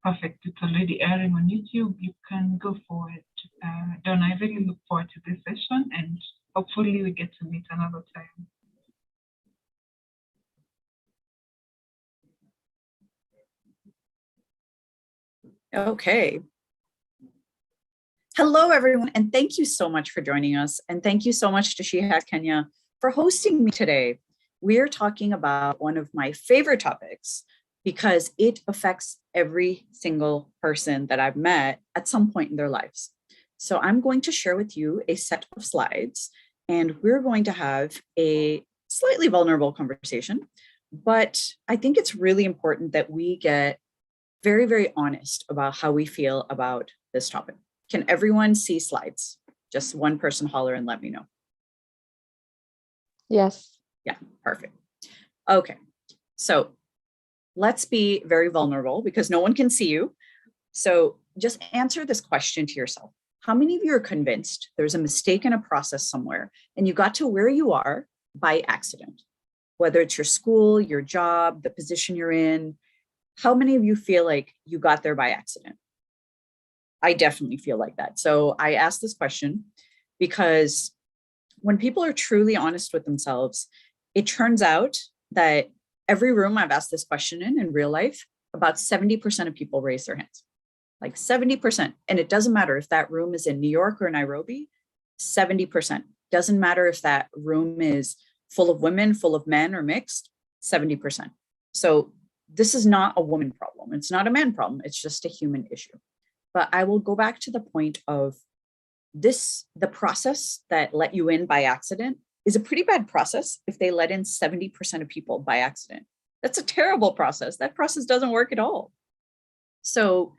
Perfect. It's already airing on YouTube. You can go forward. Don, I really look forward to this session, and hopefully we get to meet another time. Okay. Hello, everyone, and thank you so much for joining us. And thank you so much to Shiha Kenya for hosting me today. We're talking about one of my favorite topics because it affects every single person that I've met at some point in their lives. So I'm going to share with you a set of slides, and we're going to have a slightly vulnerable conversation, but I think it's really important that we get very, very honest about how we feel about this topic. Can everyone see slides? Just one person holler and let me know. Yes. Yeah, perfect. Okay, so let's be very vulnerable because no one can see you. So just answer this question to yourself. How many of you are convinced there's a mistake in a process somewhere and you got to where you are by accident? Whether it's your school, your job, the position you're in, how many of you feel like you got there by accident? I definitely feel like that. So I asked this question because when people are truly honest with themselves, it turns out that every room I've asked this question in real life, about 70% of people raise their hands, like 70%. And it doesn't matter if that room is in New York or Nairobi, 70%. Doesn't matter if that room is full of women, full of men, or mixed, 70%. So this is not a woman problem. It's not a man problem. It's just a human issue. But I will go back to the point of this, the process that let you in by accident is a pretty bad process if they let in 70% of people by accident. That's a terrible process. That process doesn't work at all. So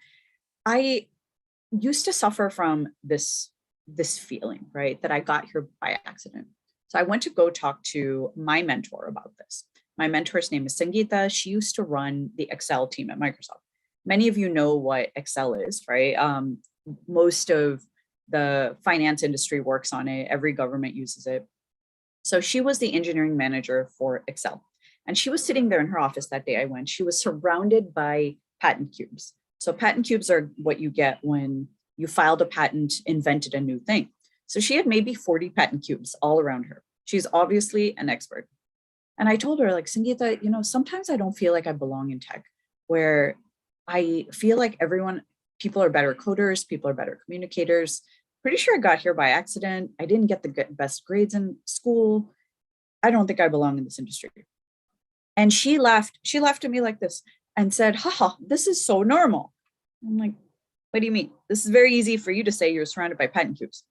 I used to suffer from this feeling, right, that I got here by accident. So I went to go talk to my mentor about this. My mentor's name is Sangeeta. She used to run the Excel team at Microsoft. Many of you know what Excel is, right? Most of the finance industry works on it. Every government uses it. So she was the engineering manager for Excel. And she was sitting there in her office that day I went. She was surrounded by patent cubes. So patent cubes are what you get when you filed a patent, invented a new thing. So she had maybe 40 patent cubes all around her. She's obviously an expert. And I told her, like, Sangeeta, you know, sometimes I don't feel like I belong in tech, where I feel like people are better coders, people are better communicators. Pretty sure I got here by accident. I didn't get the best grades in school. I don't think I belong in this industry. And she laughed at me like this and said, haha, this is so normal. I'm like, what do you mean? This is very easy for you to say, you're surrounded by patent cubes.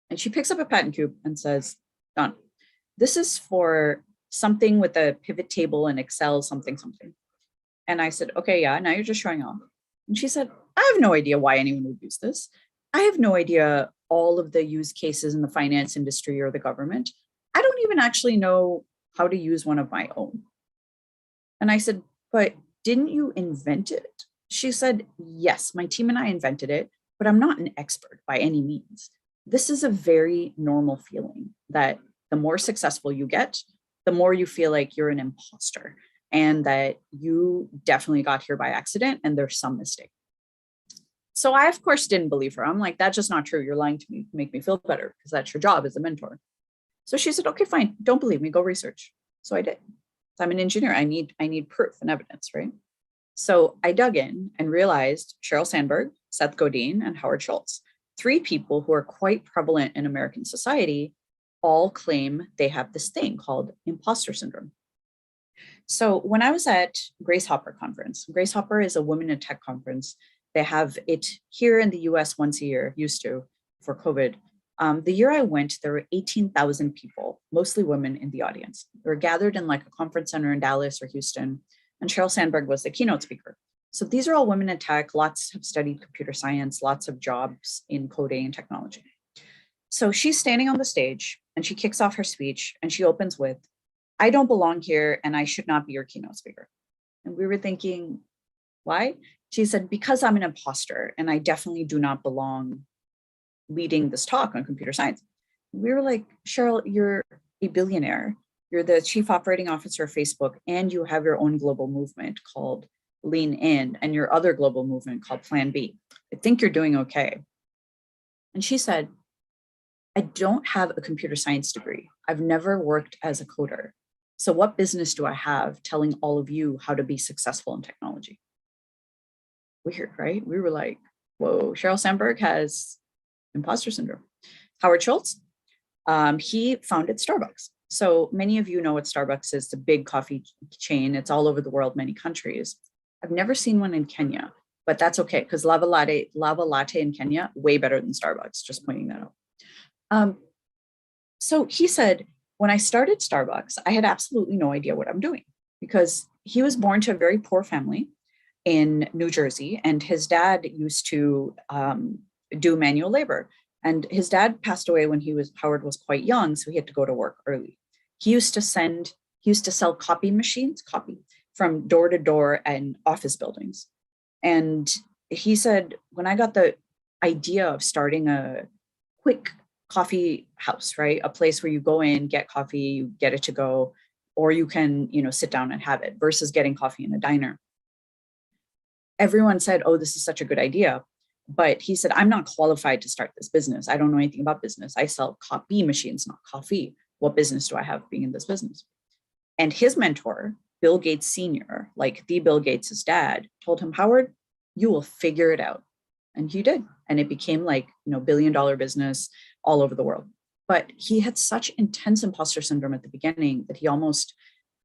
And she picks up a patent cube and says, Don, this is for something with a pivot table in Excel, something. And I said, okay, yeah, now you're just showing off. And she said, I have no idea why anyone would use this. I have no idea all of the use cases in the finance industry or the government. I don't even actually know how to use one of my own. And I said, but didn't you invent it? She said, yes, my team and I invented it, but I'm not an expert by any means. This is a very normal feeling that the more successful you get, the more you feel like you're an imposter and that you definitely got here by accident and there's some mistake. So I, of course, didn't believe her. I'm like, that's just not true. You're lying to me to make me feel better because that's your job as a mentor. So she said, okay, fine. Don't believe me. Go research. So I did. So I'm an engineer. I need proof and evidence, right? So I dug in and realized Sheryl Sandberg, Seth Godin, and Howard Schultz, 3 people who are quite prevalent in American society, all claim they have this thing called imposter syndrome. So when I was at Grace Hopper conference, Grace Hopper is a women in tech conference. They have it here in the US once a year, used to, for COVID. The year I went, there were 18,000 people, mostly women in the audience. They were gathered in like a conference center in Dallas or Houston, and Sheryl Sandberg was the keynote speaker. So these are all women in tech. Lots have studied computer science, lots of jobs in coding and technology. So she's standing on the stage and she kicks off her speech and she opens with, I don't belong here and I should not be your keynote speaker. And we were thinking, why? She said, because I'm an imposter and I definitely do not belong leading this talk on computer science. We were like, Sheryl, you're a billionaire. You're the chief operating officer of Facebook and you have your own global movement called Lean In, and your other global movement called Plan B. I think you're doing okay. And she said, I don't have a computer science degree. I've never worked as a coder. So what business do I have telling all of you how to be successful in technology? Weird, right? We were like, whoa, Sheryl Sandberg has imposter syndrome. Howard Schultz, he founded Starbucks. So many of you know what Starbucks is, the big coffee chain. It's all over the world, many countries. I've never seen one in Kenya, but that's okay because lava latte in Kenya, way better than Starbucks, just pointing that out. So he said, when I started Starbucks, I had absolutely no idea what I'm doing because he was born to a very poor family in New Jersey, and his dad used to do manual labor. And his dad passed away when Howard was quite young, so he had to go to work early. He used to sell copy machines, from door to door and office buildings. And he said, when I got the idea of starting a quick coffee house, right? A place where you go in, get coffee, you get it to go, or you can, sit down and have it versus getting coffee in a diner. Everyone said, oh, this is such a good idea. But he said, I'm not qualified to start this business. I don't know anything about business. I sell copy machines, not coffee. What business do I have being in this business? And his mentor, Bill Gates Sr., like the Bill Gates' dad, told him, Howard, you will figure it out. And he did. And it became like, billion-dollar business all over the world. But he had such intense imposter syndrome at the beginning that he almost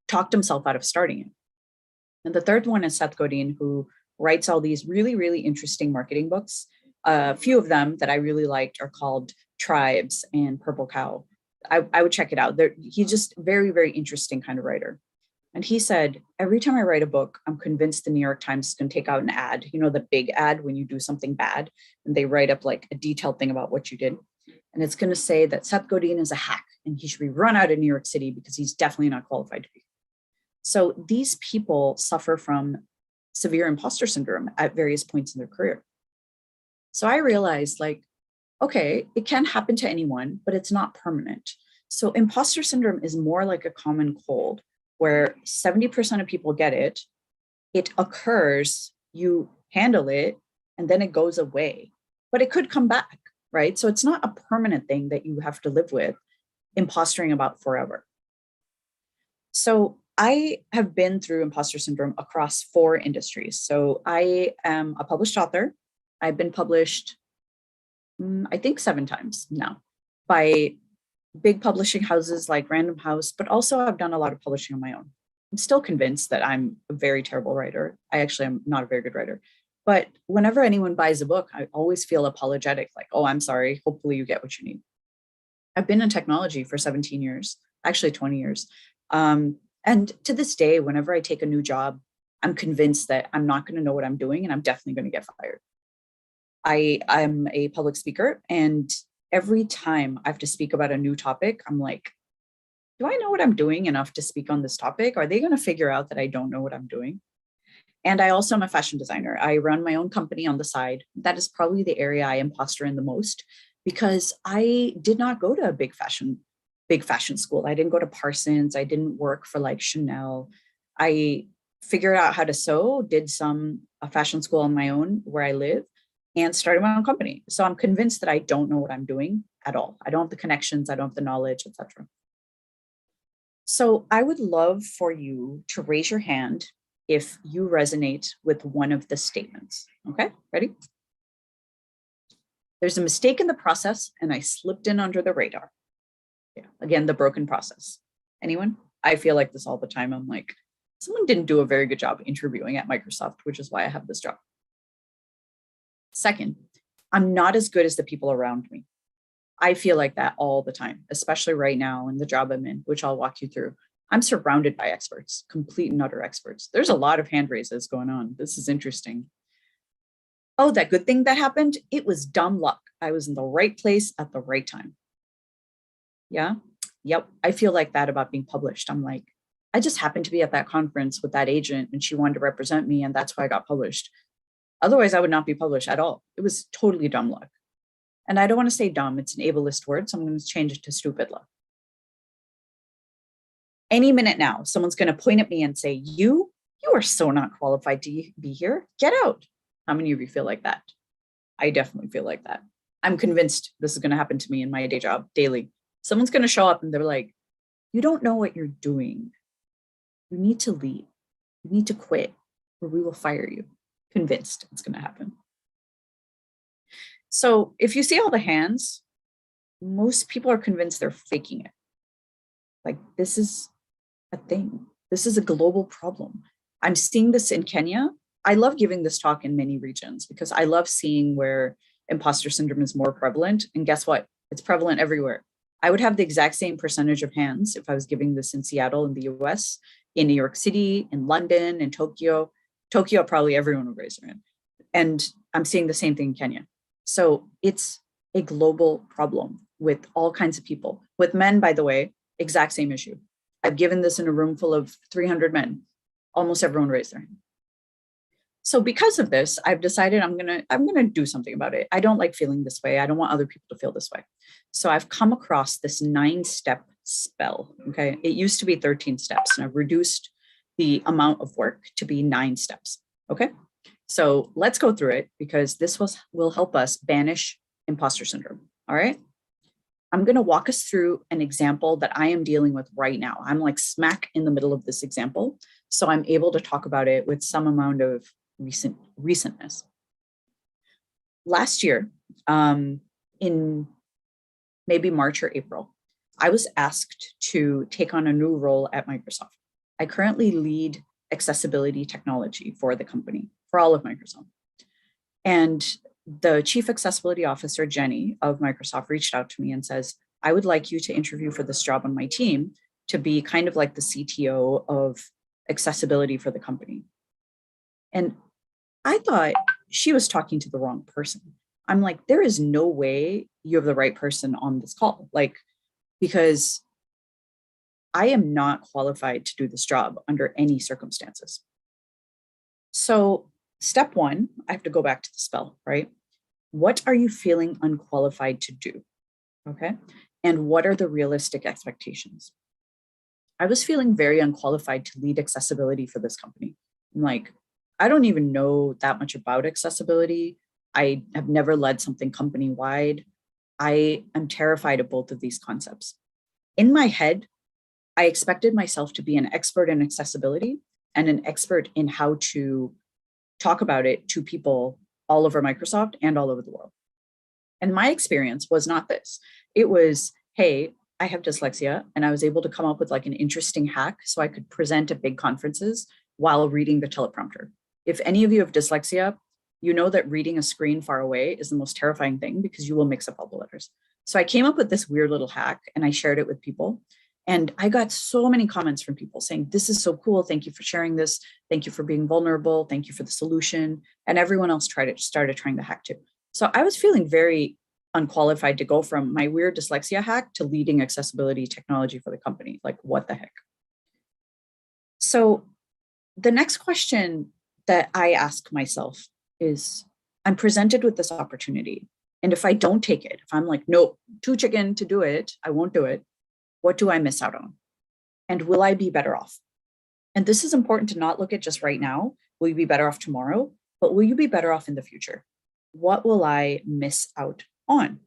talked himself out of starting it. And the third one is Seth Godin, who writes all these really, really interesting marketing books. A few of them that I really liked are called Tribes and Purple Cow. I would check it out. He's just very, very interesting kind of writer. And he said, every time I write a book, I'm convinced the New York Times is going to take out an ad, the big ad when you do something bad, and they write up like a detailed thing about what you did. And it's going to say that Seth Godin is a hack and he should be run out of New York City because he's definitely not qualified to be. So these people suffer from severe imposter syndrome at various points in their career. So I realized okay, it can happen to anyone, but it's not permanent. So imposter syndrome is more like a common cold where 70% of people get it, it occurs, you handle it, and then it goes away, but it could come back, right? So it's not a permanent thing that you have to live with impostering about forever. So I have been through imposter syndrome across 4 industries. So I am a published author. I've been published, I think 7 times now by big publishing houses like Random House, but also I've done a lot of publishing on my own. I'm still convinced that I'm a very terrible writer. I actually am not a very good writer. But whenever anyone buys a book, I always feel apologetic, like, oh, I'm sorry. Hopefully you get what you need. I've been in technology for 17 years, actually 20 years. And to this day, whenever I take a new job, I'm convinced that I'm not going to know what I'm doing and I'm definitely going to get fired. I'm a public speaker, and every time I have to speak about a new topic, I'm like, do I know what I'm doing enough to speak on this topic? Are they going to figure out that I don't know what I'm doing? And I also am a fashion designer. I run my own company on the side. That is probably the area I imposter in the most because I did not go to a big fashion school. I didn't go to Parsons. I didn't work for like Chanel. I figured out how to sew, did a fashion school on my own where I live, and started my own company. So I'm convinced that I don't know what I'm doing at all. I don't have the connections, I don't have the knowledge, etc. So I would love for you to raise your hand if you resonate with one of the statements. Okay, ready? There's a mistake in the process and I slipped in under the radar. Yeah, again, the broken process. Anyone? I feel like this all the time. I'm like, someone didn't do a very good job interviewing at Microsoft, which is why I have this job. Second, I'm not as good as the people around me. I feel like that all the time, especially right now in the job I'm in, which I'll walk you through. I'm surrounded by experts, complete and utter experts. There's a lot of hand raises going on. This is interesting. Oh, that good thing that happened, it was dumb luck. I was in the right place at the right time. Yeah, yep. I feel like that about being published. I'm like, I just happened to be at that conference with that agent and she wanted to represent me and that's why I got published. Otherwise, I would not be published at all. It was totally dumb luck. And I don't want to say dumb, it's an ableist word, so I'm going to change it to stupid luck. Any minute now, someone's going to point at me and say, you are so not qualified to be here. Get out. How many of you feel like that? I definitely feel like that. I'm convinced this is going to happen to me in my day job daily. Someone's going to show up and they're like, you don't know what you're doing. You need to leave. You need to quit or we will fire you. Convinced it's going to happen. So if you see all the hands, most people are convinced they're faking it. Like, this is a thing. This is a global problem. I'm seeing this in Kenya. I love giving this talk in many regions because I love seeing where imposter syndrome is more prevalent. And guess what? It's prevalent everywhere. I would have the exact same percentage of hands if I was giving this in Seattle in the US, in New York City, in London, in Tokyo. Tokyo, probably everyone would raise their hand. And I'm seeing the same thing in Kenya. So it's a global problem with all kinds of people. With men, by the way, exact same issue. I've given this in a room full of 300 men. Almost everyone raised their hand. So because of this, I've decided I'm gonna do something about it. I don't like feeling this way. I don't want other people to feel this way. So I've come across this 9-step spell. Okay, it used to be 13 steps, and I've reduced the amount of work to be 9 steps. Okay, so let's go through it because this will help us banish imposter syndrome. All right. I'm going to walk us through an example that I am dealing with right now. I'm like smack in the middle of this example, so I'm able to talk about it with some amount of recentness. Last year, in maybe March or April, I was asked to take on a new role at Microsoft. I currently lead accessibility technology for the company, for all of Microsoft. And the chief accessibility officer, Jenny of Microsoft, reached out to me and says, I would like you to interview for this job on my team to be kind of like the CTO of accessibility for the company. And I thought she was talking to the wrong person. I'm like, there is no way you have the right person on this call. Like, because I am not qualified to do this job under any circumstances. So step one, I have to go back to the spell, right? What are you feeling unqualified to do? Okay. And what are the realistic expectations? I was feeling very unqualified to lead accessibility for this company. I'm like, I don't even know that much about accessibility. I have never led something company-wide. I am terrified of both of these concepts. In my head, I expected myself to be an expert in accessibility and an expert in how to talk about it to people all over Microsoft and all over the world. And my experience was not this. It was, hey, I have dyslexia, and I was able to come up with like an interesting hack so I could present at big conferences while reading the teleprompter. If any of you have dyslexia, you know that reading a screen far away is the most terrifying thing because you will mix up all the letters. So I came up with this weird little hack and I shared it with people. And I got so many comments from people saying, this is so cool. Thank you for sharing this. Thank you for being vulnerable. Thank you for the solution. And everyone else started trying the hack too. So I was feeling very unqualified to go from my weird dyslexia hack to leading accessibility technology for the company. Like, what the heck? So the next question that I ask myself is, I'm presented with this opportunity. And if I don't take it, if I'm like, nope, too chicken to do it, I won't do it. What do I miss out on? And will I be better off? And this is important to not look at just right now. Will you be better off tomorrow? But will you be better off in the future? What will I miss out on?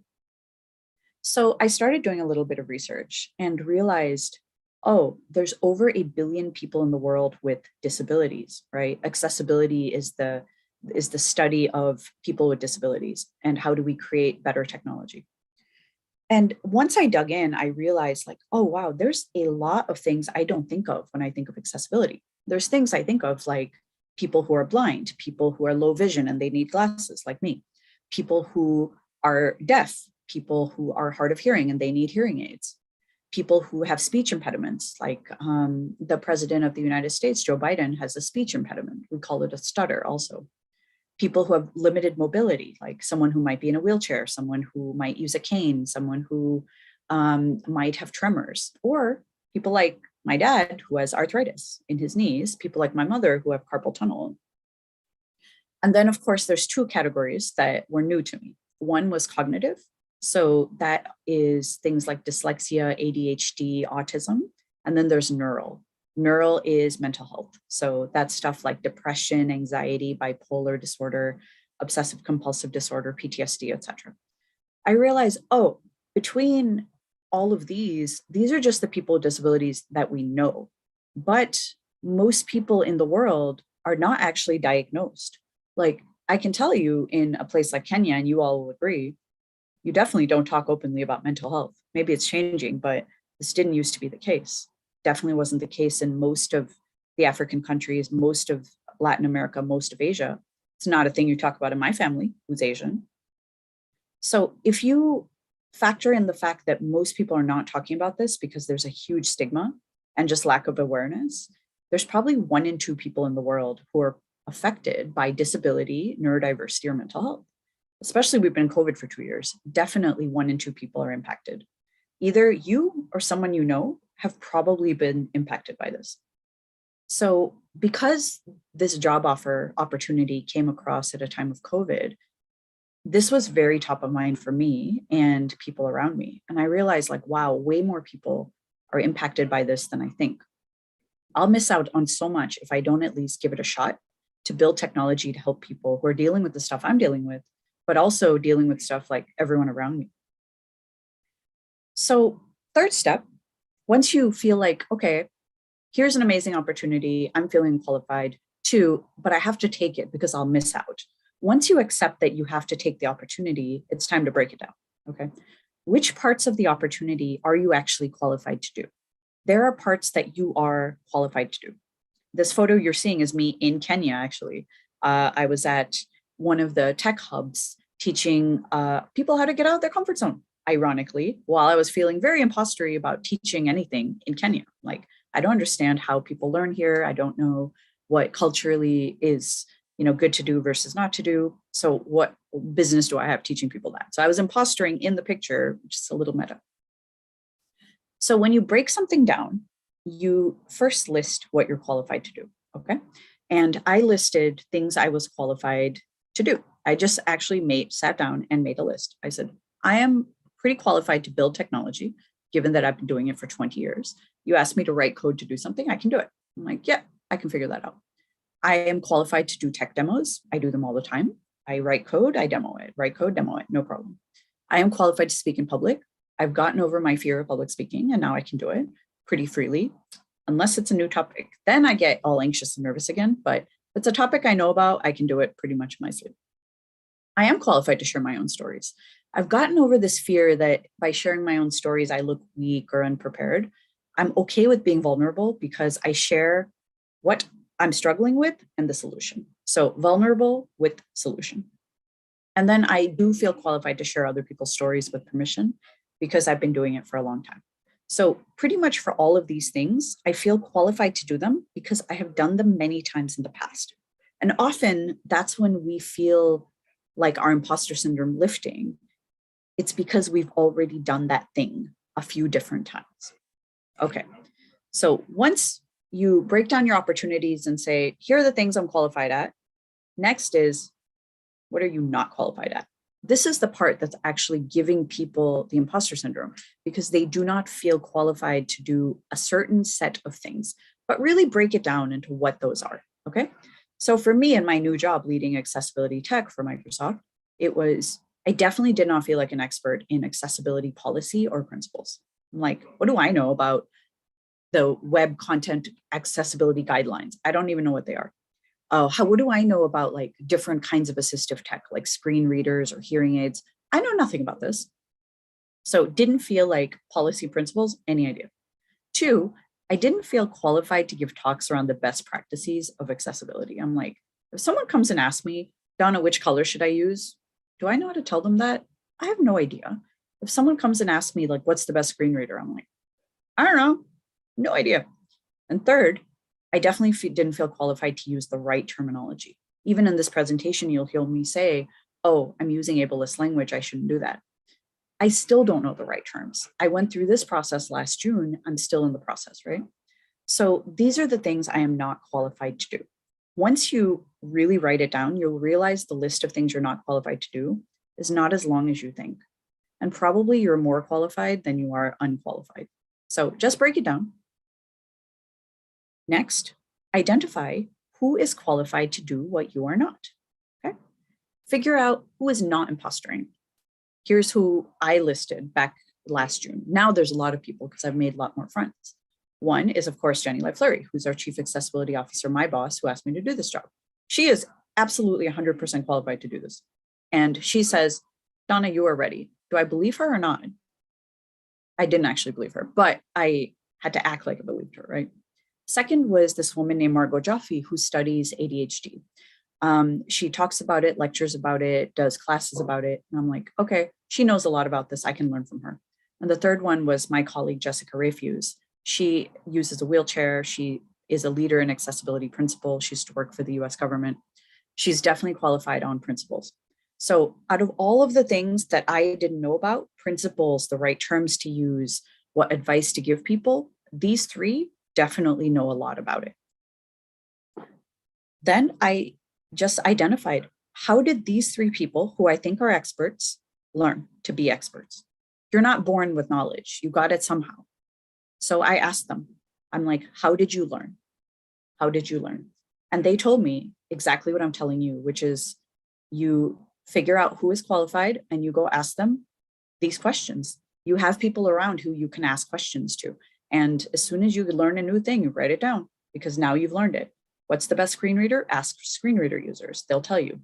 So I started doing a little bit of research and realized, oh, there's over 1 billion people in the world with disabilities, right? Accessibility is the study of people with disabilities and how do we create better technology. And once I dug in, I realized like, oh, wow, there's a lot of things I don't think of when I think of accessibility. There's things I think of like people who are blind, people who are low vision and they need glasses like me, people who are deaf, people who are hard of hearing and they need hearing aids, people who have speech impediments, like the president of the United States, Joe Biden, has a speech impediment. We call it a stutter also. People who have limited mobility, like someone who might be in a wheelchair, someone who might use a cane, someone who might have tremors, or people like my dad who has arthritis in his knees, people like my mother who have carpal tunnel. And then, of course, there's 2 categories that were new to me. One was cognitive. So that is things like dyslexia, ADHD, autism. And then there's neural, Neural is mental health. So that's stuff like depression, anxiety, bipolar disorder, obsessive compulsive disorder, PTSD, etc. I realized, oh, between all of these are just the people with disabilities that we know. But most people in the world are not actually diagnosed. Like, I can tell you in a place like Kenya, and you all will agree, you definitely don't talk openly about mental health. Maybe it's changing, but this didn't used to be the case. Definitely wasn't the case in most of the African countries, most of Latin America, most of Asia. It's not a thing you talk about in my family, who's Asian. So if you factor in the fact that most people are not talking about this because there's a huge stigma and just lack of awareness, there's probably 1 in 2 people in the world who are affected by disability, neurodiversity, or mental health. Especially we've been in COVID for 2 years. Definitely 1 in 2 people are impacted. Either you or someone you know have probably been impacted by this. So because this job opportunity came across at a time of COVID, this was very top of mind for me and people around me. And I realized, like, wow, way more people are impacted by this than I think. I'll miss out on so much if I don't at least give it a shot to build technology to help people who are dealing with the stuff I'm dealing with, but also dealing with stuff like everyone around me. So, third step, once you feel like, okay, here's an amazing opportunity, I'm feeling qualified too, but I have to take it because I'll miss out. Once you accept that you have to take the opportunity, it's time to break it down. Okay. Which parts of the opportunity are you actually qualified to do? There are parts that you are qualified to do. This photo you're seeing is me in Kenya, actually. I was at one of the tech hubs teaching people how to get out of their comfort zone, ironically, while I was feeling very impostery about teaching anything in Kenya. Like, I don't understand how people learn here. I don't know what culturally is good to do versus not to do. So what business do I have teaching people that? So I was impostering in the picture, which is a little meta. So when you break something down, you first list what you're qualified to do, okay? And I listed things I was qualified to do. I just actually sat down and made a list. I said, I am pretty qualified to build technology, given that I've been doing it for 20 years. You asked me to write code to do something, I can do it. I'm like, yeah, I can figure that out. I am qualified to do tech demos. I do them all the time. I write code, I demo it, write code, demo it, no problem. I am qualified to speak in public. I've gotten over my fear of public speaking and now I can do it pretty freely, unless it's a new topic. Then I get all anxious and nervous again, but if it's a topic I know about, I can do it pretty much in my sleep. I am qualified to share my own stories. I've gotten over this fear that by sharing my own stories, I look weak or unprepared. I'm okay with being vulnerable because I share what I'm struggling with and the solution. So vulnerable with solution. And then I do feel qualified to share other people's stories with permission because I've been doing it for a long time. So pretty much for all of these things, I feel qualified to do them because I have done them many times in the past. And often that's when we feel like our imposter syndrome lifting. It's because we've already done that thing a few different times. Okay, so once you break down your opportunities and say, here are the things I'm qualified at. Next is, what are you not qualified at? This is the part that's actually giving people the imposter syndrome because they do not feel qualified to do a certain set of things, but really break it down into what those are, okay? So for me in my new job leading accessibility tech for Microsoft, I definitely did not feel like an expert in accessibility policy or principles. I'm like, what do I know about the web content accessibility guidelines? I don't even know what they are. What do I know about like different kinds of assistive tech, like screen readers or hearing aids? I know nothing about this. So didn't feel like policy principles, any idea. 2, I didn't feel qualified to give talks around the best practices of accessibility. I'm like, if someone comes and asks me, Donna, which color should I use? Do I know how to tell them that? I have no idea. If someone comes and asks me like, what's the best screen reader? I'm like, I don't know, no idea. And 3rd, I definitely didn't feel qualified to use the right terminology. Even in this presentation, you'll hear me say, oh, I'm using ableist language, I shouldn't do that. I still don't know the right terms. I went through this process last June, I'm still in the process, right? So these are the things I am not qualified to do. Once you really write it down, you'll realize the list of things you're not qualified to do is not as long as you think. And probably you're more qualified than you are unqualified. So just break it down. Next, identify who is qualified to do what you are not. Okay. Figure out who is not impostering. Here's who I listed back last June. Now there's a lot of people because I've made a lot more friends. One is, of course, Jenny Fleury, who's our Chief Accessibility Officer, my boss, who asked me to do this job. She is absolutely 100% qualified to do this. And she says, Donna, you are ready. Do I believe her or not? I didn't actually believe her, but I had to act like I believed her, right? Second was this woman named Margot Jaffe, who studies ADHD. She talks about it, lectures about it, does classes about it. And I'm like, okay, she knows a lot about this. I can learn from her. And the third one was my colleague, Jessica Rafuse. She uses a wheelchair. She is a leader in accessibility principles. She used to work for the US government. She's definitely qualified on principles. So out of all of the things that I didn't know about, principles, the right terms to use, what advice to give people, these three definitely know a lot about it. Then I just identified, how did these three people, who I think are experts, learn to be experts? You're not born with knowledge. You got it somehow. So I asked them, I'm like, how did you learn? How did you learn? And they told me exactly what I'm telling you, which is you figure out who is qualified and you go ask them these questions. You have people around who you can ask questions to. And as soon as you learn a new thing, you write it down because now you've learned it. What's the best screen reader? Ask screen reader users. They'll tell you.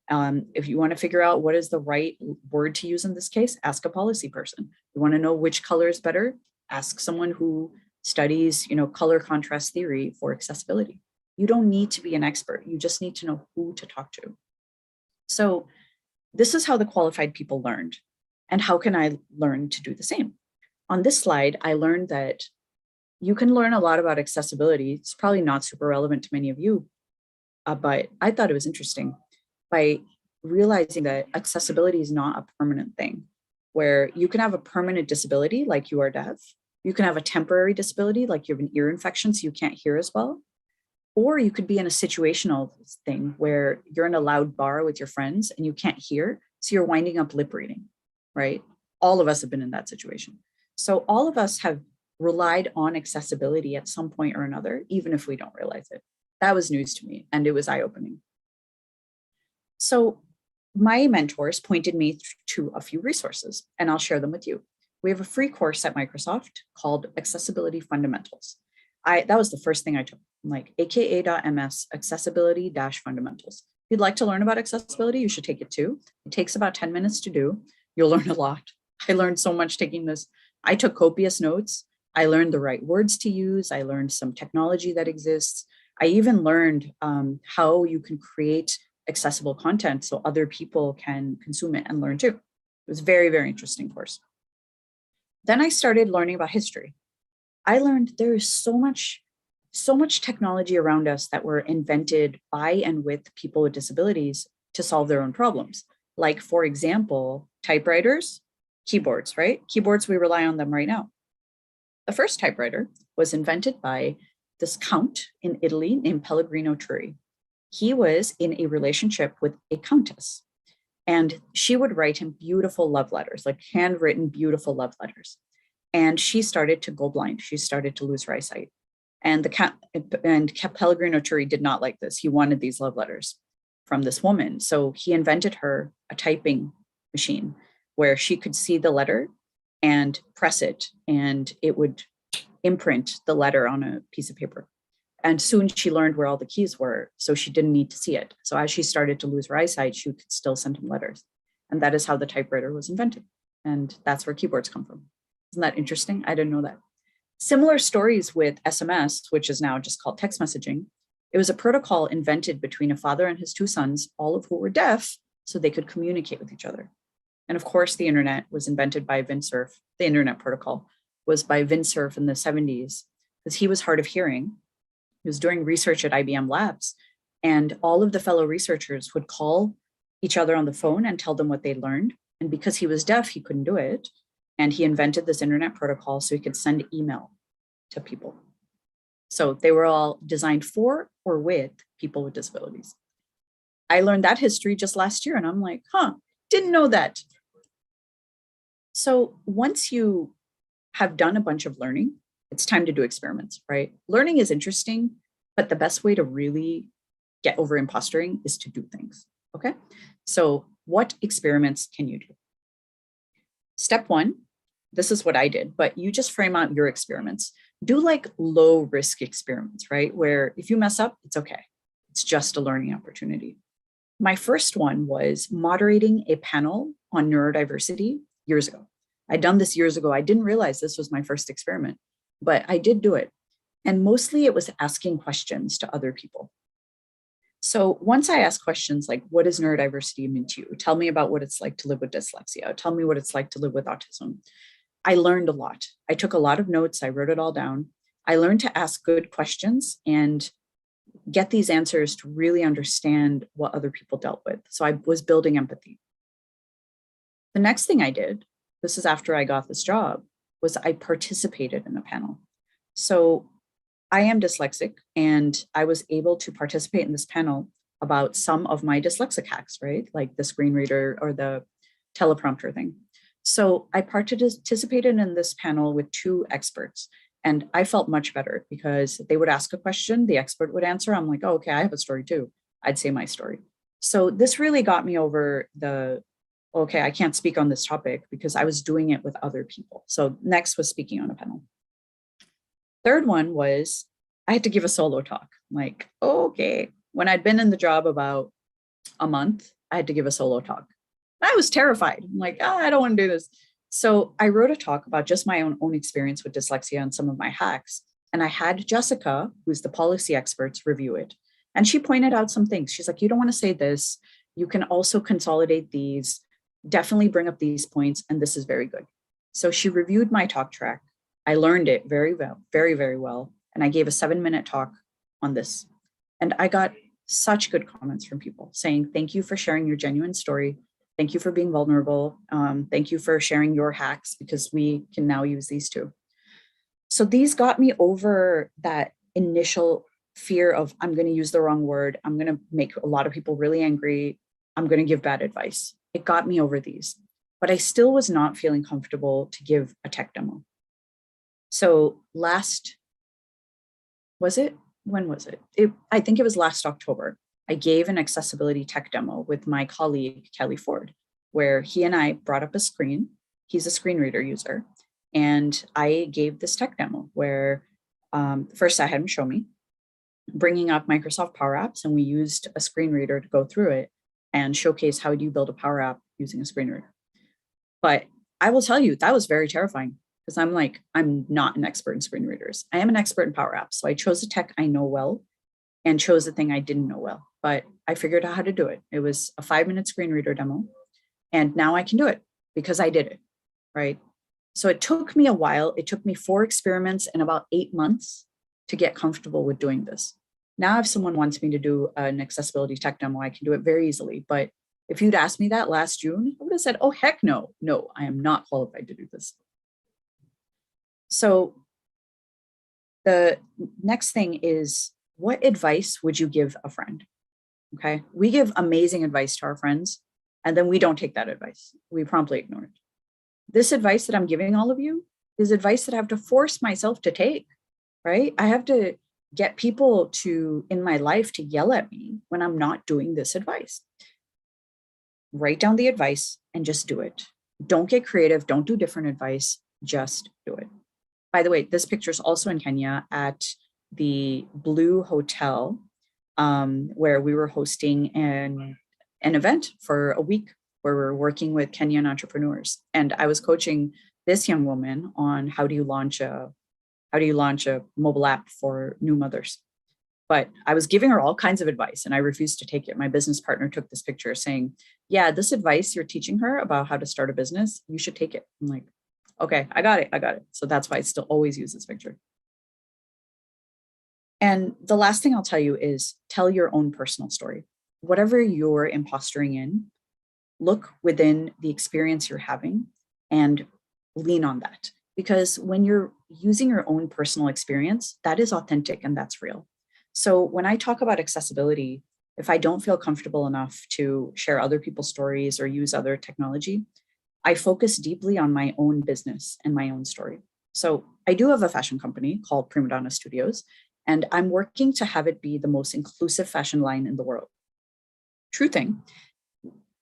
If you want to figure out what is the right word to use in this case, ask a policy person. You want to know which color is better? Ask someone who studies, color contrast theory for accessibility. You don't need to be an expert. You just need to know who to talk to. So this is how the qualified people learned. And how can I learn to do the same? On this slide, I learned that you can learn a lot about accessibility. It's probably not super relevant to many of you, but I thought it was interesting by realizing that accessibility is not a permanent thing, where you can have a permanent disability like you are deaf. You can have a temporary disability like you have an ear infection so you can't hear as well. Or you could be in a situational thing where you're in a loud bar with your friends and you can't hear, so you're winding up lip reading, right? All of us have been in that situation. So all of us have relied on accessibility at some point or another, even if we don't realize it. That was news to me and it was eye-opening. So my mentors pointed me to a few resources and I'll share them with you. We have a free course at Microsoft called Accessibility Fundamentals. That was the first thing I took. I'm like aka.ms accessibility-fundamentals. If you'd like to learn about accessibility, you should take it too. It takes about 10 minutes to do. You'll learn a lot. I learned so much taking this. I took copious notes. I learned the right words to use. I learned some technology that exists. I even learned how you can create accessible content so other people can consume it and learn too. It was very, very interesting course. Then I started learning about history. I learned there is so much technology around us that were invented by and with people with disabilities to solve their own problems. Like, for example, typewriters, keyboards, right? Keyboards, we rely on them right now. The first typewriter was invented by this count in Italy named Pellegrino Turri. He was in a relationship with a countess, and she would write him beautiful love letters, like handwritten, beautiful love letters. And she started to go blind. She started to lose her eyesight. And Pellegrino Turri did not like this. He wanted these love letters from this woman. So he invented her a typing machine where she could see the letter and press it, and it would imprint the letter on a piece of paper. And soon she learned where all the keys were, so she didn't need to see it. So as she started to lose her eyesight, she could still send him letters. And that is how the typewriter was invented. And that's where keyboards come from. Isn't that interesting? I didn't know that. Similar stories with SMS, which is now just called text messaging. It was a protocol invented between a father and his two sons, all of who were deaf, so they could communicate with each other. And of course, the internet was invented by Vint Cerf. The internet protocol was by Vint Cerf in the 70s, because he was hard of hearing. He was doing research at IBM Labs, and all of the fellow researchers would call each other on the phone and tell them what they learned. And because he was deaf, he couldn't do it. And he invented this internet protocol so he could send email to people. So they were all designed for or with people with disabilities. I learned that history just last year, and I'm like, didn't know that. So once you have done a bunch of learning, it's time to do experiments, right? Learning is interesting, but the best way to really get over impostering is to do things, okay? So what experiments can you do? Step one, this is what I did, but you just frame out your experiments. Do like low risk experiments, right? Where if you mess up, it's okay. It's just a learning opportunity. My first one was moderating a panel on neurodiversity years ago. I'd done this years ago. I didn't realize this was my first experiment, but I did do it. And mostly it was asking questions to other people. So once I asked questions like, what does neurodiversity mean to you? Tell me about what it's like to live with dyslexia. Tell me what it's like to live with autism. I learned a lot. I took a lot of notes. I wrote it all down. I learned to ask good questions and get these answers to really understand what other people dealt with. So I was building empathy. The next thing I did, this is after I got this job, was I participated in a panel. So I am dyslexic, and I was able to participate in this panel about some of my dyslexic hacks, right? Like the screen reader or the teleprompter thing. So I participated in this panel with two experts, and I felt much better because they would ask a question, the expert would answer. I'm like, oh, okay, I have a story too. I'd say my story. So this really got me over the, okay, I can't speak on this topic because I was doing it with other people. So next was speaking on a panel. Third one was I had to give a solo talk. I'm like, okay, when I'd been in the job about a month, I had to give a solo talk. I was terrified. I'm like, I don't want to do this. So I wrote a talk about just my own experience with dyslexia and some of my hacks. And I had Jessica, who's the policy expert, review it. And she pointed out some things. She's like, you don't want to say this. You can also consolidate these, definitely bring up these points. And this is very good. So she reviewed my talk track. I learned it very well, very, very well. And I gave a 7-minute talk on this. And I got such good comments from people saying, thank you for sharing your genuine story. Thank you for being vulnerable. Thank you for sharing your hacks because we can now use these too. So these got me over that initial fear of I'm going to use the wrong word. I'm going to make a lot of people really angry. I'm going to give bad advice. It got me over these, but I still was not feeling comfortable to give a tech demo. So when was it? I think it was last October. I gave an accessibility tech demo with my colleague, Kelly Ford, where he and I brought up a screen. He's a screen reader user. And I gave this tech demo where first I had him show me bringing up Microsoft Power Apps, and we used a screen reader to go through it and showcase how do you build a Power App using a screen reader. But I will tell you, that was very terrifying because I'm not an expert in screen readers. I am an expert in Power Apps. So I chose a tech I know well and chose the thing I didn't know well, but I figured out how to do it. It was a 5-minute screen reader demo. And now I can do it because I did it, right? So it took me a while. It took me 4 experiments and about 8 months to get comfortable with doing this. Now, if someone wants me to do an accessibility tech demo, I can do it very easily. But if you'd asked me that last June, I would have said, oh, heck no, I am not qualified to do this. So the next thing is, what advice would you give a friend? Okay, we give amazing advice to our friends, and then we don't take that advice. We promptly ignore it. This advice that I'm giving all of you is advice that I have to force myself to take, right? I have to get people in my life to yell at me when I'm not doing this advice. Write down the advice and just do it. Don't get creative. Don't do different advice. Just do it. By the way, this picture is also in Kenya at the Blue Hotel, where we were hosting an event for a week where we're working with Kenyan entrepreneurs. And I was coaching this young woman on how do you launch a mobile app for new mothers. But I was giving her all kinds of advice and I refused to take it. My business partner took this picture saying, yeah, this advice you're teaching her about how to start a business, you should take it. I'm like, okay, I got it. So that's why I still always use this picture. And the last thing I'll tell you is tell your own personal story. Whatever you're impostering in, look within the experience you're having and lean on that. Because when you're using your own personal experience, that is authentic and that's real. So when I talk about accessibility, if I don't feel comfortable enough to share other people's stories or use other technology, I focus deeply on my own business and my own story. So I do have a fashion company called Prima Donna Studios, and I'm working to have it be the most inclusive fashion line in the world. True thing.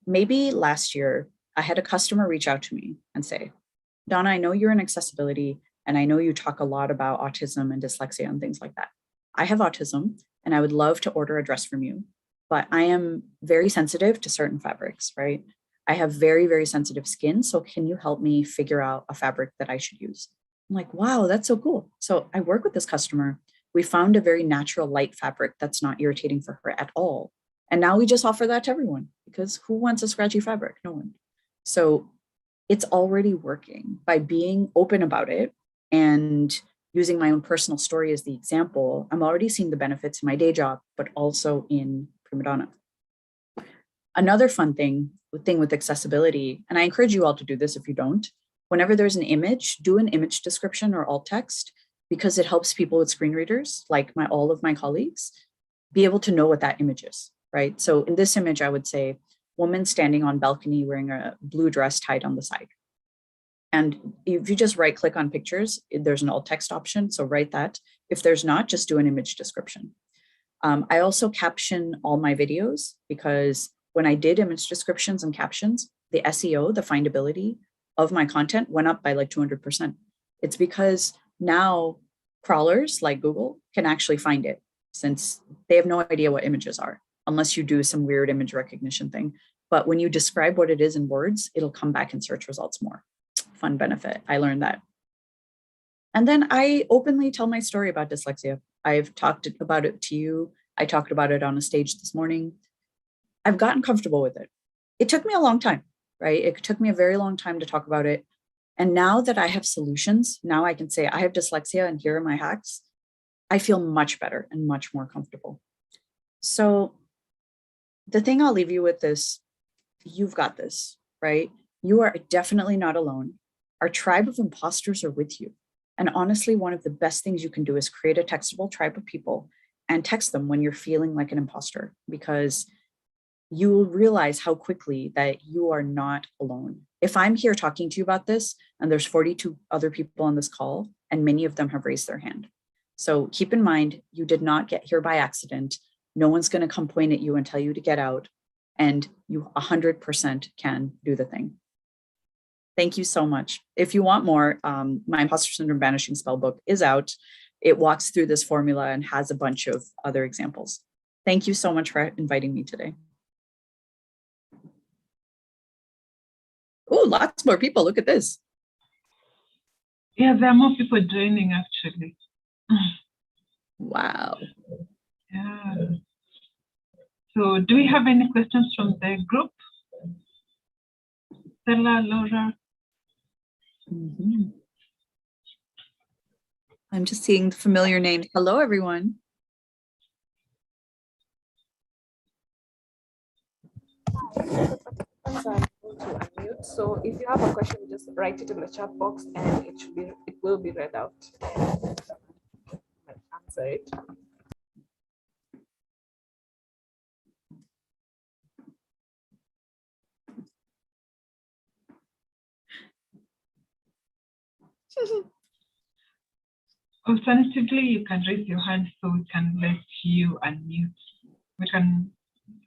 Maybe last year, I had a customer reach out to me and say, Donna, I know you're in accessibility, and I know you talk a lot about autism and dyslexia and things like that. I have autism, and I would love to order a dress from you, but I am very sensitive to certain fabrics, right? I have very, very sensitive skin. So can you help me figure out a fabric that I should use? I'm like, wow, that's so cool. So I work with this customer. We found a very natural light fabric that's not irritating for her at all. And now we just offer that to everyone, because who wants a scratchy fabric? No one. So it's already working by being open about it and using my own personal story as the example. I'm already seeing the benefits in my day job, but also in Prima Donna. Another fun thing with accessibility, and I encourage you all to do this if you don't, whenever there's an image, do an image description or alt text, because it helps people with screen readers, like all of my colleagues, be able to know what that image is, right? So in this image, I would say, woman standing on balcony wearing a blue dress tied on the side. And if you just right click on pictures, there's an alt text option, so write that. If there's not, just do an image description. I also caption all my videos, because when I did image descriptions and captions, the SEO, the findability of my content went up by like 200%. It's because now crawlers like Google can actually find it, since they have no idea what images are, unless you do some weird image recognition thing. But when you describe what it is in words, it'll come back in search results more. Fun benefit. I learned that. And then I openly tell my story about dyslexia. I've talked about it to you. I talked about it on a stage this morning. I've gotten comfortable with it. It took me a long time, right? It took me a very long time to talk about it. And now that I have solutions, now I can say I have dyslexia and here are my hacks. I feel much better and much more comfortable. So the thing I'll leave you with is, you've got this, right? You are definitely not alone. Our tribe of imposters are with you. And honestly, one of the best things you can do is create a textable tribe of people and text them when you're feeling like an imposter, because you will realize how quickly that you are not alone. If I'm here talking to you about this, and there's 42 other people on this call, and many of them have raised their hand. So keep in mind, you did not get here by accident. No one's going to come point at you and tell you to get out, and you 100% can do the thing. Thank you so much. If you want more, my Imposter Syndrome Banishing Spellbook is out. It walks through this formula and has a bunch of other examples. Thank you so much for inviting me today. Oh, lots more people. Look at this. Yeah, there are more people joining actually. Wow. Yeah. So do we have any questions from the group? Stella, Laura? I'm just seeing familiar names. Hello, everyone. So if you have a question, just write it in the chat box and it will be read out. Answer it. Alternatively, you can raise your hand so we can let you unmute. We can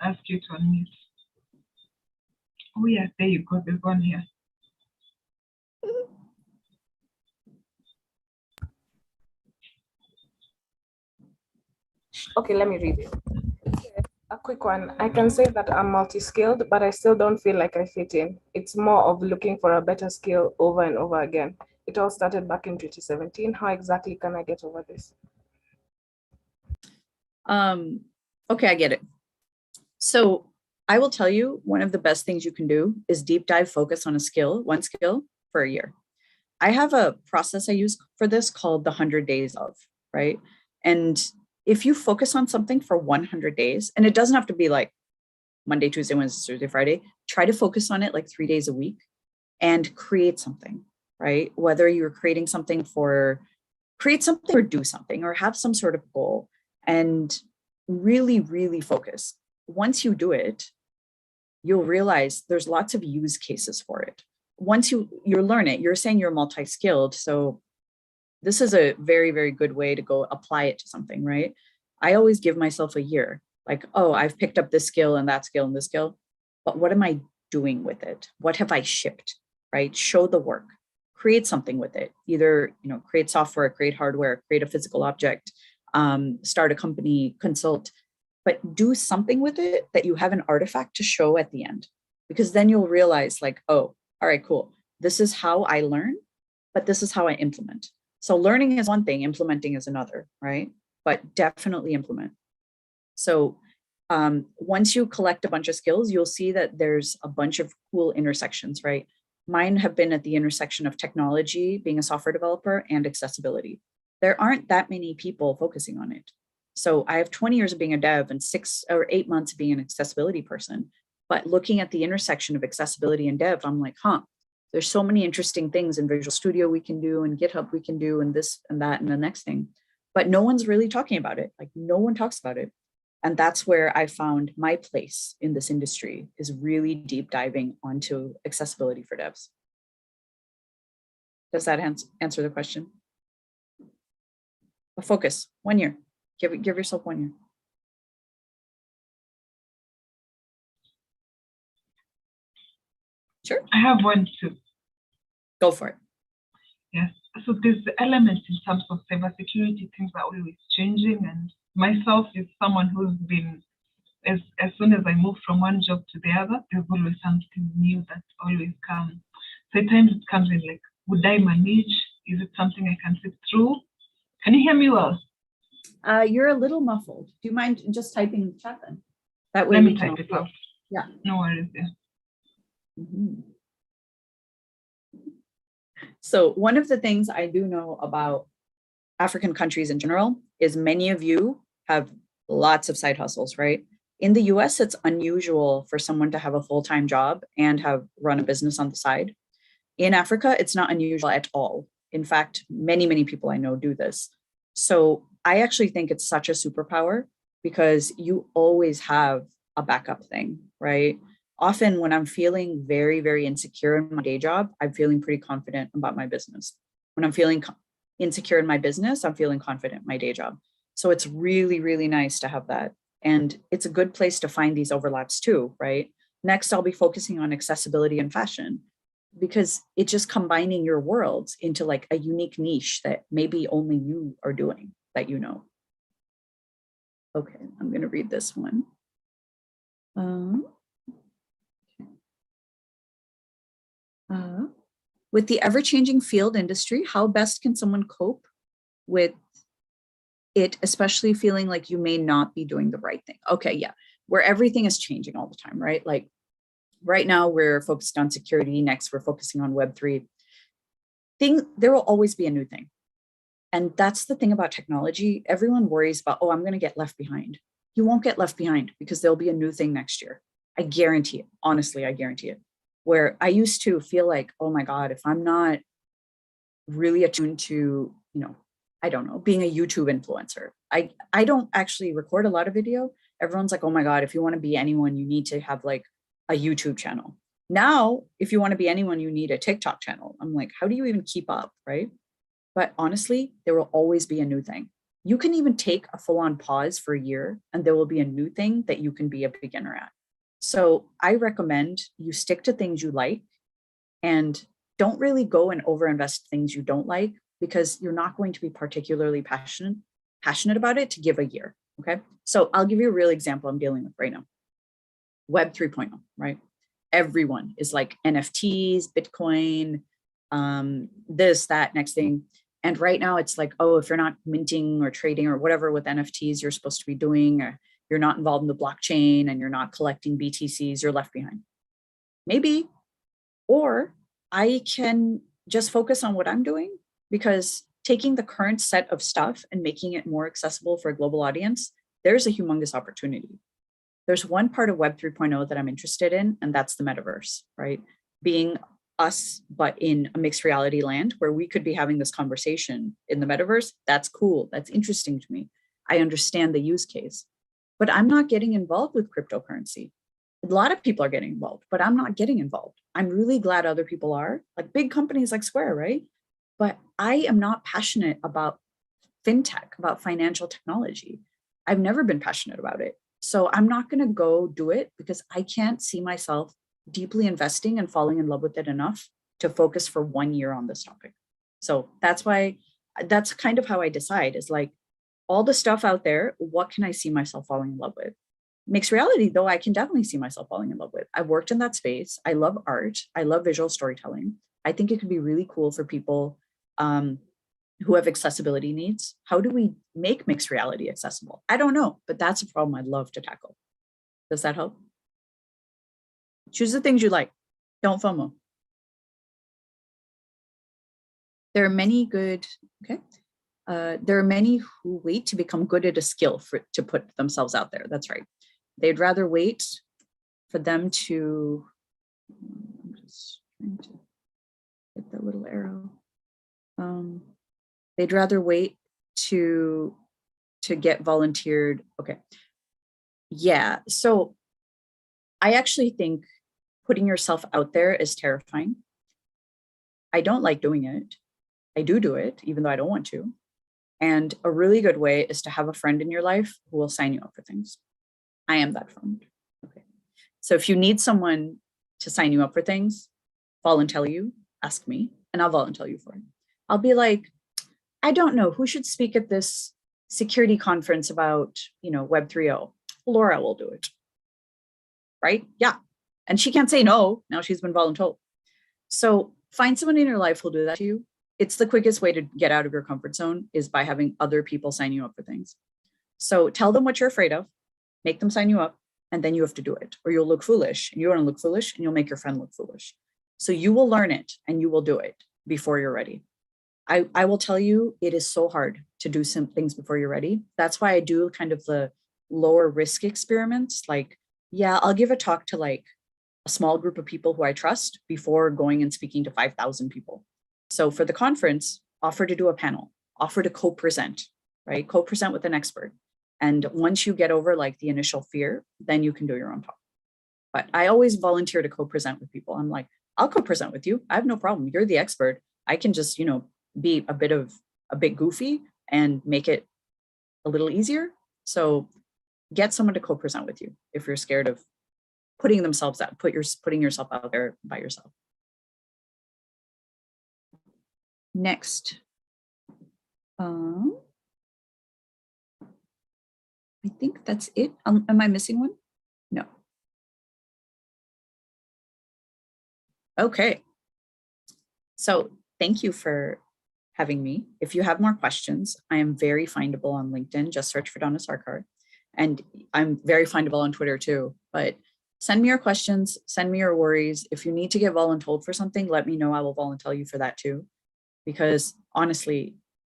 ask you to unmute. Oh yeah, there you go. There's one here. Okay, let me read it. A quick one. I can say that I'm multi-skilled, but I still don't feel like I fit in. It's more of looking for a better skill over and over again. It all started back in 2017. How exactly can I get over this? Okay, I get it. So I will tell you, one of the best things you can do is deep dive focus on one skill for a year. I have a process I use for this called the 100 days of, right? And if you focus on something for 100 days, and it doesn't have to be like Monday, Tuesday, Wednesday, Thursday, Friday, try to focus on it like 3 days a week and create something, right? Whether you're create something or do something or have some sort of goal, and really, really focus. Once you do it, you'll realize there's lots of use cases for it. Once you learn it, you're saying you're multi-skilled. So this is a very, very good way to go apply it to something, right? I always give myself a year, like, oh, I've picked up this skill and that skill and this skill, but what am I doing with it? What have I shipped, right? Show the work, create something with it. Either, create software, create hardware, create a physical object, start a company, consult, but do something with it that you have an artifact to show at the end, because then you'll realize like, oh, all right, cool. This is how I learn, but this is how I implement. So learning is one thing, implementing is another, right? But definitely implement. So once you collect a bunch of skills, you'll see that there's a bunch of cool intersections, right? Mine have been at the intersection of technology, being a software developer, and accessibility. There aren't that many people focusing on it. So I have 20 years of being a dev and 6 or 8 months of being an accessibility person. But looking at the intersection of accessibility and dev, I'm like, there's so many interesting things in Visual Studio we can do, and GitHub we can do, and this and that and the next thing. But no one's really talking about it. Like, no one talks about it. And that's where I found my place in this industry, is really deep diving onto accessibility for devs. Does that answer the question? But focus, 1 year. Give yourself 1 year. Sure. I have one too. Go for it. Yes. So there's the elements in terms of cybersecurity, things are always changing. And myself is someone who's been, as soon as I move from one job to the other, there's always something new that always comes. So at times it comes in like, would I manage? Is it something I can sit through? Can you hear me well? You're a little muffled. Do you mind just typing in the chat then? That way Let we me can type it out. Yeah. No worries. Yeah. Mm-hmm. So one of the things I do know about African countries in general is many of you have lots of side hustles, right? In the US, it's unusual for someone to have a full-time job and run a business on the side. In Africa, it's not unusual at all. In fact, many, many people I know do this. So I actually think it's such a superpower, because you always have a backup thing, right? Often when I'm feeling very, very insecure in my day job, I'm feeling pretty confident about my business. When I'm feeling insecure in my business, I'm feeling confident in my day job. So it's really, really nice to have that. And it's a good place to find these overlaps too, right? Next, I'll be focusing on accessibility and fashion, because it's just combining your worlds into like a unique niche that maybe only you are doing, that you know. Okay, I'm going to read this one. With the ever-changing field industry, how best can someone cope with it, especially feeling like you may not be doing the right thing? Okay, yeah, where everything is changing all the time, right? Like right now we're focused on security, next we're focusing on Web3. There will always be a new thing. And that's the thing about technology. Everyone worries about, oh, I'm going to get left behind. You won't get left behind, because there'll be a new thing next year. I guarantee it. Honestly, I guarantee it. Where I used to feel like, oh my God, if I'm not really attuned to, I don't know, being a YouTube influencer. I don't actually record a lot of video. Everyone's like, oh my God, if you want to be anyone, you need to have like a YouTube channel. Now, if you want to be anyone, you need a TikTok channel. I'm like, how do you even keep up, right? But honestly, there will always be a new thing. You can even take a full-on pause for a year, and there will be a new thing that you can be a beginner at. So I recommend you stick to things you like, and don't really go and overinvest things you don't like, because you're not going to be particularly passionate about it to give a year, okay? So I'll give you a real example I'm dealing with right now. Web 3.0, right? Everyone is like NFTs, Bitcoin, this, that, next thing. And right now it's like, oh, if you're not minting or trading or whatever with NFTs you're supposed to be doing, or you're not involved in the blockchain and you're not collecting BTCs, you're left behind. Maybe, or I can just focus on what I'm doing, because taking the current set of stuff and making it more accessible for a global audience, there's a humongous opportunity. There's one part of Web 3.0 that I'm interested in, and that's the metaverse, right? Being us, but in a mixed reality land where we could be having this conversation in the metaverse. That's cool. That's interesting to me. I understand the use case, but I'm not getting involved with cryptocurrency. A lot of people are getting involved, but I'm not getting involved. I'm really glad other people are, like big companies like Square, right? but I am not passionate about fintech, about financial technology. I've never been passionate about it. So I'm not going to go do it because I can't see myself deeply investing and falling in love with it enough to focus for 1 year on this topic. So that's why, that's kind of how I decide, is like all the stuff out there, what can I see myself falling in love with? Mixed reality, though, I can definitely see myself falling in love with. I've worked in that space. I love art. I love visual storytelling. I think it could be really cool for people who have accessibility needs. How do we make mixed reality accessible? I don't know, but that's a problem I'd love to tackle. Does that help? Choose the things you like. Don't FOMO. There are many good, okay. There are many who wait to become good at a skill to put themselves out there. That's right. They'd rather wait for them to, I'm just trying to hit that little arrow. They'd rather wait to get volunteered. Okay. Yeah. So I actually think putting yourself out there is terrifying. I don't like doing it. I do it, even though I don't want to. And a really good way is to have a friend in your life who will sign you up for things. I am that friend. Okay. So if you need someone to sign you up for things, volunteer you, ask me, and I'll volunteer you for it. I'll be like, I don't know who should speak at this security conference about, Web 3.0. Laura will do it. Right? Yeah. And she can't say no. Now she's been voluntold. So find someone in your life who'll do that to you. It's the quickest way to get out of your comfort zone, is by having other people sign you up for things. So tell them what you're afraid of, make them sign you up, and then you have to do it, or you'll look foolish. And you want to look foolish, and you'll make your friend look foolish. So you will learn it and you will do it before you're ready. I will tell you, it is so hard to do some things before you're ready. That's why I do kind of the lower risk experiments. Like, yeah, I'll give a talk to like a small group of people who I trust before going and speaking to 5,000 people. So for the conference, offer to do a panel, offer to co-present, right? Co-present with an expert. And once you get over like the initial fear, then you can do your own talk. But I always volunteer to co-present with people. I'm like, I'll co-present with you. I have no problem. You're the expert. I can just, be a bit goofy and make it a little easier. So get someone to co-present with you if you're scared of putting themselves out, putting yourself out there by yourself. Next. I think that's it. Am I missing one? No. Okay. So thank you for having me. If you have more questions, I am very findable on LinkedIn. Just search for Donna Sarkar. And I'm very findable on Twitter too. But send me your questions, send me your worries. If you need to get voluntold for something, let me know. I will volunteer you for that too. Because honestly,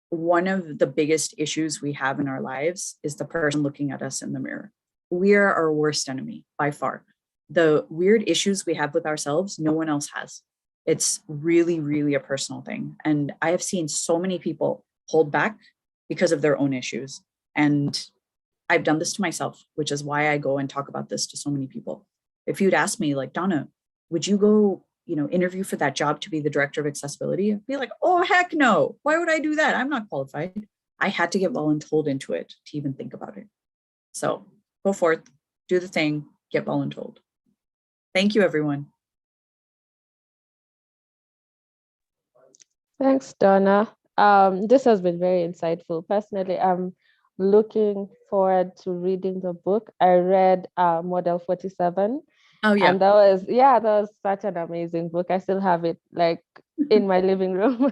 one of the biggest issues we have in our lives is the person looking at us in the mirror. We are our worst enemy by far. The weird issues we have with ourselves, no one else has. It's really, really a personal thing. And I have seen so many people hold back because of their own issues. And I've done this to myself, which is why I go and talk about this to so many people. If you'd ask me like, Donna, would you go, interview for that job to be the director of accessibility? I'd be like, oh, heck no. Why would I do that? I'm not qualified. I had to get voluntold into it to even think about it. So go forth, do the thing, get voluntold. Thank you, everyone. Thanks, Donna. This has been very insightful. Personally, I'm looking forward to reading the book. I read Model 47. Oh yeah. And that was such an amazing book. I still have it like in my living room.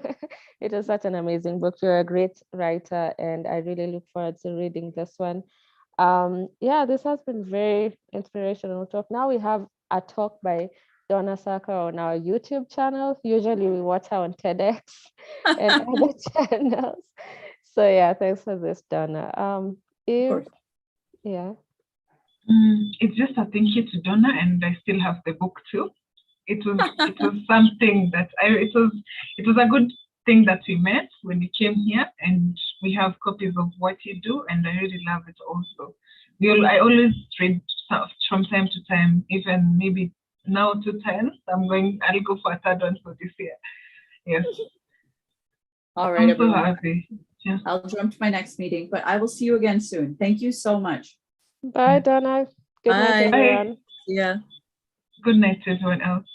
It was such an amazing book. You're a great writer, and I really look forward to reading this one. This has been very inspirational talk. Now we have a talk by Donna Sarkar on our YouTube channel. Usually we watch her on TEDx and other channels. So yeah, thanks for this, Donna. It's just a thank you to Donna, and I still have the book too. It was something that it was a good thing that we met when you came here, and we have copies of what you do, and I really love it also. I always read stuff from time to time, even maybe now 2 times. I'll go for a third one for this year. Yes. All right, I'm so everyone. happy. I'll jump to my next meeting, but I will see you again soon. Thank you so much. Bye, Donna. Good night, Bye. everyone. See ya. Good night to everyone else.